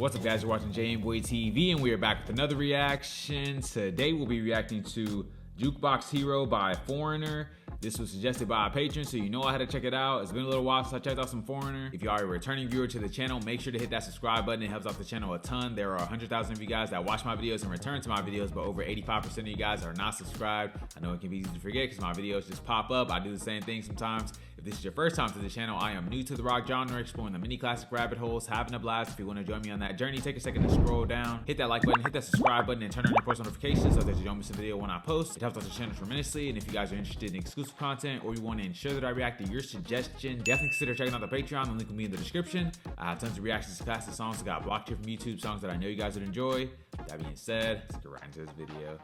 What's up, guys? You're watching jmboytv, and we are back with another reaction. Today we'll be reacting to Jukebox Hero by Foreigner. This was suggested by a patron, so you know I had to check it out. It's been a little while since I checked out some Foreigner. If you are a returning viewer to the channel, make sure to hit that subscribe button. It helps out the channel a ton. There are 100,000 of you guys that watch my videos and return to my videos, but over 85% of you guys are not subscribed. I know it can be easy to forget because my videos just pop up. I do the same thing sometimes. If this is your first time to the channel, I am new to the rock genre, exploring the mini classic rabbit holes, having a blast. If you want to join me on that journey, take a second to scroll down, hit that like button, hit that subscribe button, and turn on your post notifications so that you don't miss a video when I post. It helps out the channel tremendously, and if you guys are interested in exclusive content or you want to ensure that I react to your suggestion, definitely consider checking out the Patreon. The link will be in the description. I have tons of reactions to classic songs that got blocked here from YouTube, songs that I know you guys would enjoy. That being said, let's get right into this video.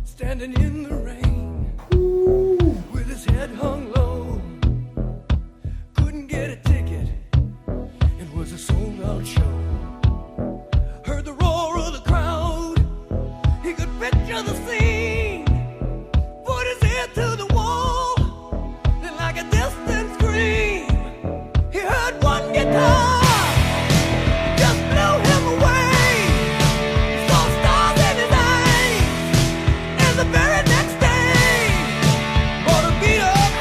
Standing in the rain, with his head hung low, couldn't get a ticket, it was a sold-out show. Heard the roar of the crowd, he could picture the scene, put his ear to the wall, and like a distant scream, he heard one guitar. The very next day, bought a beat up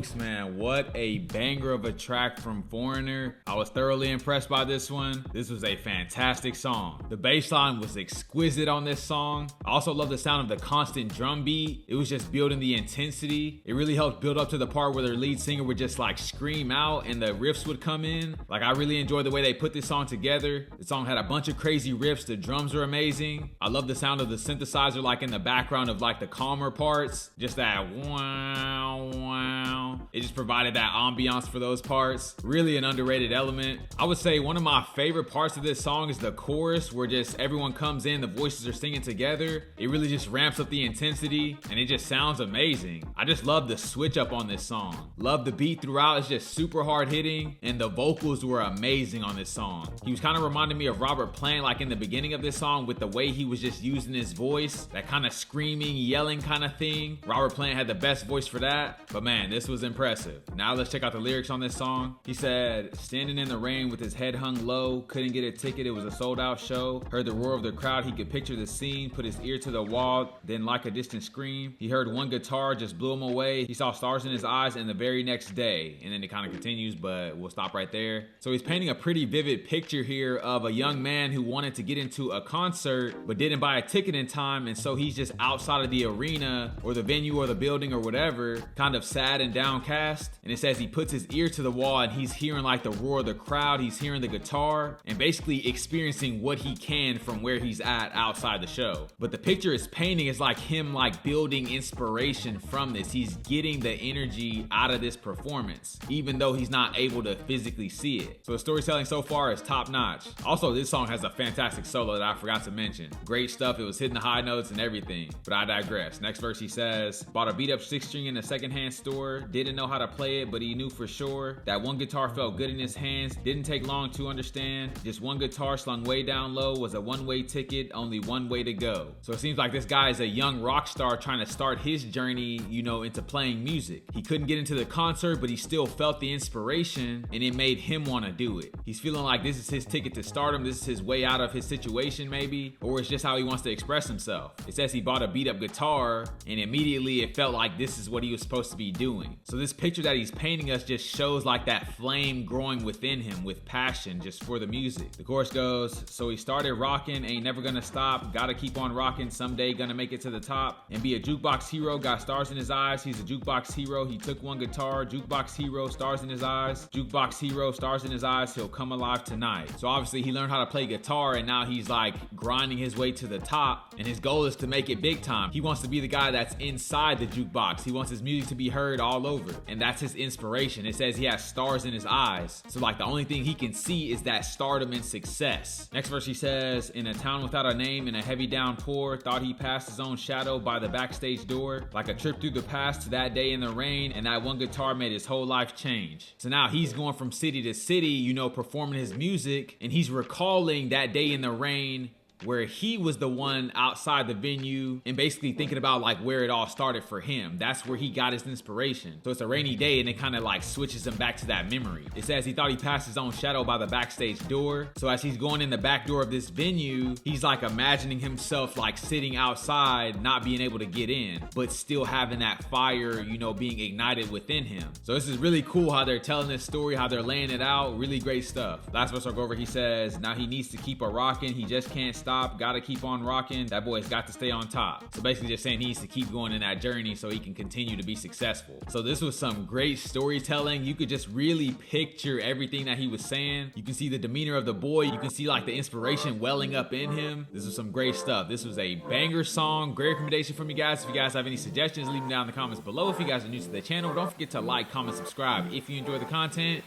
Jukes, man, what a banger of a track from Foreigner. I was thoroughly impressed by this one. This was a fantastic song. The bass line was exquisite on this song. I also love the sound of the constant drum beat. It was just building the intensity. It really helped build up to the part where their lead singer would just like scream out and the riffs would come in. Like, I really enjoyed the way they put this song together. The song had a bunch of crazy riffs. The drums were amazing. I love the sound of the synthesizer like in the background of like the calmer parts. Just that wow, wow. It just provided that ambiance for those parts. Really an underrated element. I would say one of my favorite parts of this song is the chorus, where just everyone comes in, the voices are singing together. It really just ramps up the intensity and it just sounds amazing. I just love the switch up on this song. Love the beat throughout. It's just super hard hitting and the vocals were amazing on this song. He was kind of reminding me of Robert Plant like in the beginning of this song, with the way he was just using his voice, that kind of screaming, yelling kind of thing. Robert Plant had the best voice for that, but man, this was impressive. Now let's check out the lyrics on this song. He said, standing in the rain with his head hung low, couldn't get a ticket, it was a sold out show. Heard the roar of the crowd, he could picture the scene, put his ear to the wall, then like a distant scream. He heard one guitar, just blew him away. He saw stars in his eyes, and the very next day. And then it kind of continues, but we'll stop right there. So he's painting a pretty vivid picture here of a young man who wanted to get into a concert, but didn't buy a ticket in time, and so he's just outside of the arena or the venue or the building or whatever, kind of sad and downcast. And it says he puts his ear to the wall and he's hearing like the roar of the crowd, he's hearing the guitar, and basically experiencing what he can from where he's at outside the show. But the picture it's painting is like him like building inspiration from this. He's getting the energy out of this performance, even though he's not able to physically see it. So the storytelling so far is top notch. Also, this song has a fantastic solo that I forgot to mention. Great stuff. It was hitting the high notes and everything, but I digress. Next verse he says, bought a beat up 6-string in a secondhand store, didn't know how to play it, but he knew for sure that one guitar felt good in his hands, didn't take long to understand. Just one guitar slung way down low was a one-way ticket, only one way to go. So it seems like this guy is a young rock star trying to start his journey, you know, into playing music. He couldn't get into the concert, but he still felt the inspiration and it made him want to do it. He's feeling like this is his ticket to stardom, this is his way out of his situation maybe, or it's just how he wants to express himself. It says he bought a beat up guitar and immediately it felt like this is what he was supposed to be doing. So this picture that he's painting us just shows like that flame growing within him with passion just for the music. The chorus goes, so he started rocking, ain't never gonna stop, gotta keep on rocking, someday gonna make it to the top and be a jukebox hero, got stars in his eyes, he's a jukebox hero, he took one guitar, jukebox hero, stars in his eyes, jukebox hero, stars in his eyes, he'll come alive tonight. So obviously he learned how to play guitar and now he's like grinding his way to the top, and his goal is to make it big time. He wants to be the guy that's inside the jukebox. He wants his music to be heard all over, and that's his inspiration. It says he has stars in his eyes, so like the only thing he can see is that stardom and success. Next verse he says, in a town without a name, in a heavy downpour, thought he passed his own shadow by the backstage door, like a trip through the past to that day in the rain, and that one guitar made his whole life change. So now he's going from city to city, you know, performing his music, and he's recalling that day in the rain where he was the one outside the venue and basically thinking about like where it all started for him. That's where he got his inspiration. So it's a rainy day and it kind of like switches him back to that memory. It says he thought he passed his own shadow by the backstage door. So as he's going in the back door of this venue, he's like imagining himself like sitting outside, not being able to get in, but still having that fire, you know, being ignited within him. So this is really cool how they're telling this story, how they're laying it out. Really great stuff. Last verse I'll go over, he says, now he needs to keep a rocking. He just can't stop, gotta keep on rocking. That boy's got to stay on top. So basically just saying he needs to keep going in that journey so he can continue to be successful. So this was some great storytelling. You could just really picture everything that he was saying. You can see the demeanor of the boy. You can see like the inspiration welling up in him. This was some great stuff. This was a banger song. Great recommendation from you guys. If you guys have any suggestions, leave them down in the comments below. If you guys are new to the channel, don't forget to like, comment, subscribe if you enjoy the content.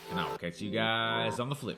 And I will catch you guys on the flip.